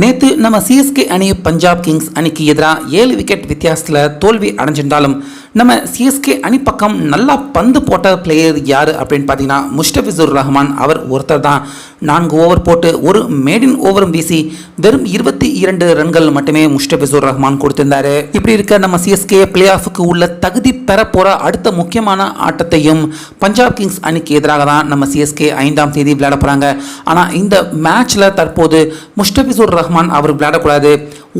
நேற்று நம்ம சிஎஸ்கே அணி பஞ்சாப் கிங்ஸ் அணிக்கு எதிராக 7 விக்கெட் வித்தியாசத்தில் தோல்வி அடைஞ்சிருந்தாலும் நம்ம சிஎஸ்கே அணி பக்கம் நல்லா பந்து போட்ட பிளேயர் யார் அப்படின்னு பார்த்தீங்கன்னா முஸ்டபிசுர் ரஹ்மான் அவர் ஒருத்தர் தான். 4 ஓவர் போட்டு ஒரு மேடின் ஓவரும் வீசி வெறும் 22 ரன்கள் மட்டுமே முஸ்டபிசுர் ரஹ்மான் கொடுத்திருந்தாரு. இப்படி இருக்க நம்ம சிஎஸ்கே பிளே ஆஃபுக்கு உள்ள தகுதி பெற போற அடுத்த முக்கியமான ஆட்டத்தையும் பஞ்சாப் கிங்ஸ் அணிக்கு எதிராக தான் நம்ம சிஎஸ்கே 5ஆம் தேதி விளையாட போறாங்க. ஆனால் இந்த மேட்ச்ல தற்போது முஸ்டபிசுர் ரஹ்மான் அவர் விளையாடக்கூடாது.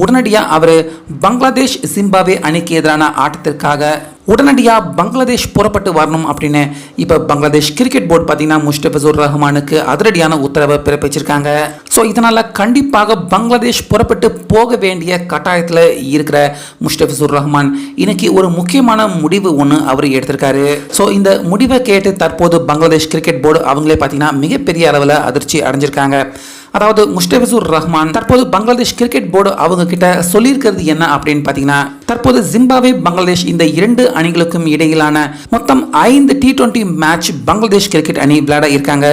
உடனடியாக அவர் பங்களாதேஷ் ஜிம்பாப்வே அணிக்கு எதிரான ஆட்டத்திற்காக உடனடியாக பங்களாதேஷ் புறப்பட்டு வரணும் அப்படின்னு இப்போ பங்களாதேஷ் கிரிக்கெட் போர்டு பார்த்தீங்கன்னா முஸ்டபிசுர் ரஹ்மானுக்கு அதிரடியான உத்தரவை பிறப்பிச்சிருக்காங்க. ஸோ இதனால் கண்டிப்பாக பங்களாதேஷ் புறப்பட்டு போக வேண்டிய கட்டாயத்தில் இருக்கிற முஸ்டபிசுர் ரஹ்மான் இன்னைக்கு ஒரு முக்கியமான முடிவு ஒன்று அவர் எடுத்திருக்காரு. ஸோ இந்த முடிவை கேட்டு தற்போது பங்களாதேஷ் கிரிக்கெட் போர்டு அவங்களே பார்த்தீங்கன்னா மிகப்பெரிய அளவில் அதிர்ச்சி அடைஞ்சிருக்காங்க. அதாவது முஸ்டபிசுர் ரஹ்மான் தற்போது பங்களாதேஷ் கிரிக்கெட் போர்டு அவங்க கிட்ட சொல்லியிருக்கிறது என்ன அப்படின்னு பார்த்தீங்கன்னா, தற்போது ஜிம்பாப்வே பங்களாதேஷ் இந்த 2 அணிகளுக்கும் இடையிலான மொத்தம் 5 T20 மேட்ச் பங்களாதேஷ் கிரிக்கெட் அணி விளையாட இருக்காங்க.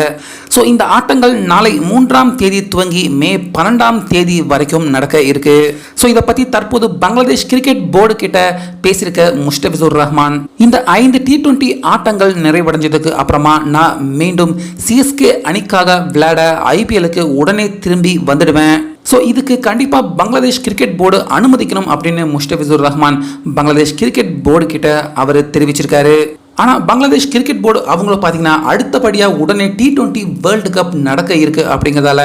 ஸோ இந்த ஆட்டங்கள் நாளை 3ஆம் தேதி துவங்கி மே 12ஆம் தேதி வரைக்கும் நடக்க இருக்கு. ஸோ இதை பற்றி தற்போது பங்களாதேஷ் கிரிக்கெட் போர்டு கிட்ட பேசியிருக்க முஸ்டபிசுர் ரஹ்மான், இந்த 5 T20 ஆட்டங்கள் நிறைவடைஞ்சதுக்கு அப்புறமா நான் மீண்டும் சிஎஸ்கே அணிக்காக விளையாட ஐபிஎலுக்கு உடனே திரும்பி வந்துடுவேன். ஸோ இதுக்கு கண்டிப்பாக பங்களாதேஷ் கிரிக்கெட் போர்டு அனுமதிக்கணும் அப்படின்னு முஸ்டபிசுர் ரஹ்மான் பங்களாதேஷ் கிரிக்கெட் போர்டு கிட்ட அவர் தெரிவிச்சிருக்காரு. ஆனால் பங்களாதேஷ் கிரிக்கெட் போர்டு அவங்கள பார்த்தீங்கன்னா அடுத்தபடியாக உடனே T20 வேர்ல்டு கப் நடக்க இருக்கு. அப்படிங்கிறதால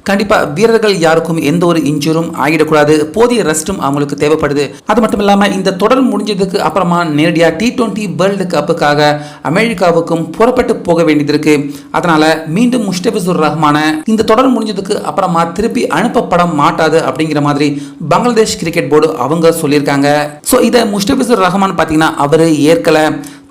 கண்டிப்பாக வீரர்கள் யாருக்கும் எந்த ஒரு இன்ஜுரும் ஆகிடக்கூடாது, போதிய ரெஸ்ட்டும் அவங்களுக்கு தேவைப்படுது. அது மட்டும் இல்லாமல் இந்த தொடர் முடிஞ்சதுக்கு அப்புறமா நேரடியாக T20 வேர்ல்டு கப்புக்காக அமெரிக்காவுக்கும் புறப்பட்டு போக வேண்டியது இருக்கு. அதனால மீண்டும் முஸ்டபிசுர் ரஹ்மான இந்த தொடர் முடிஞ்சதுக்கு அப்புறமா திருப்பி அனுப்பப்பட மாட்டாது அப்படிங்கிற மாதிரி பங்களாதேஷ் கிரிக்கெட் போர்டு அவங்க சொல்லியிருக்காங்க. ஸோ இதை முஸ்டபிசுர் ரஹ்மான் பார்த்தீங்கன்னா அவர் ஏற்கலை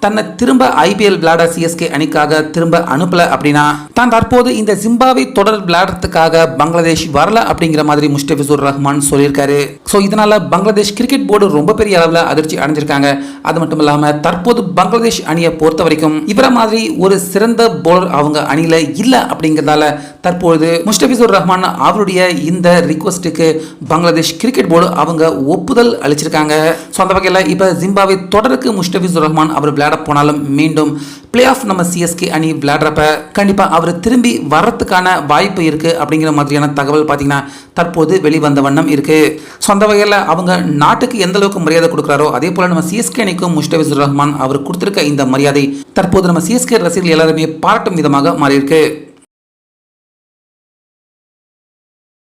தன்னை திரும்ப ஐபிஎல் விளையாட சிஎஸ்கே அணிக்காக திரும்ப அனுப்பல அப்படின்னா தான் தற்போது இந்த ஜிம்பாப்வே தொடர் விளையாடுறதுக்காக பங்களாதேஷ் வரல அப்படிங்கிற மாதிரி முஸ்டபிசுர் ரஹ்மான் சொல்லியிருக்காரு. ஸோ இதனால பங்களாதேஷ் கிரிக்கெட் போர்டு ரொம்ப பெரிய அளவில் அதிர்ச்சி அடைஞ்சிருக்காங்க. அது மட்டும் இல்லாமல் தற்போது பங்களாதேஷ் அணியை பொறுத்த வரைக்கும் இவரை மாதிரி ஒரு சிறந்த போலர் அவங்க அணியில இல்லை. அப்படிங்கிறதால தற்போது முஸ்டபிசுர் ரஹ்மான் அவருடைய இந்த ரிக்வெஸ்ட்டுக்கு பங்களாதேஷ் கிரிக்கெட் போர்டு அவங்க ஒப்புதல் அளிச்சிருக்காங்க. ஸோ அந்த வகையில் இப்போ ஜிம்பாப்வே தொடருக்கு முஸ்டபிசுர் ரஹ்மான் அவர் போனாலும் மீண்டும் பிளே ஆஃப் நம்ம சிஎஸ்கே அணி விளையாடுறப்ப கண்டிப்பா அவர் திரும்பி வர்றதுக்கான வாய்ப்பு இருக்கு அப்படிங்கிற மாதிரியான தகவல் பார்த்தீங்கன்னா தற்போது வெளிவந்த வண்ணம் இருக்கு. ஸோ அந்த வகையில் அவங்க நாட்டுக்கு எந்த அளவுக்கு மரியாதை கொடுக்குறாரோ அதே போல நம்ம சிஎஸ்கே அணிக்கும் முஸ்டபிசுர் ரஹ்மான் அவர் கொடுத்திருக்க இந்த மரியாதை தற்போது நம்ம சிஎஸ்கே ரசிகர்கள் எல்லாருமே பாராட்டும் விதமாக மாறி இருக்கு.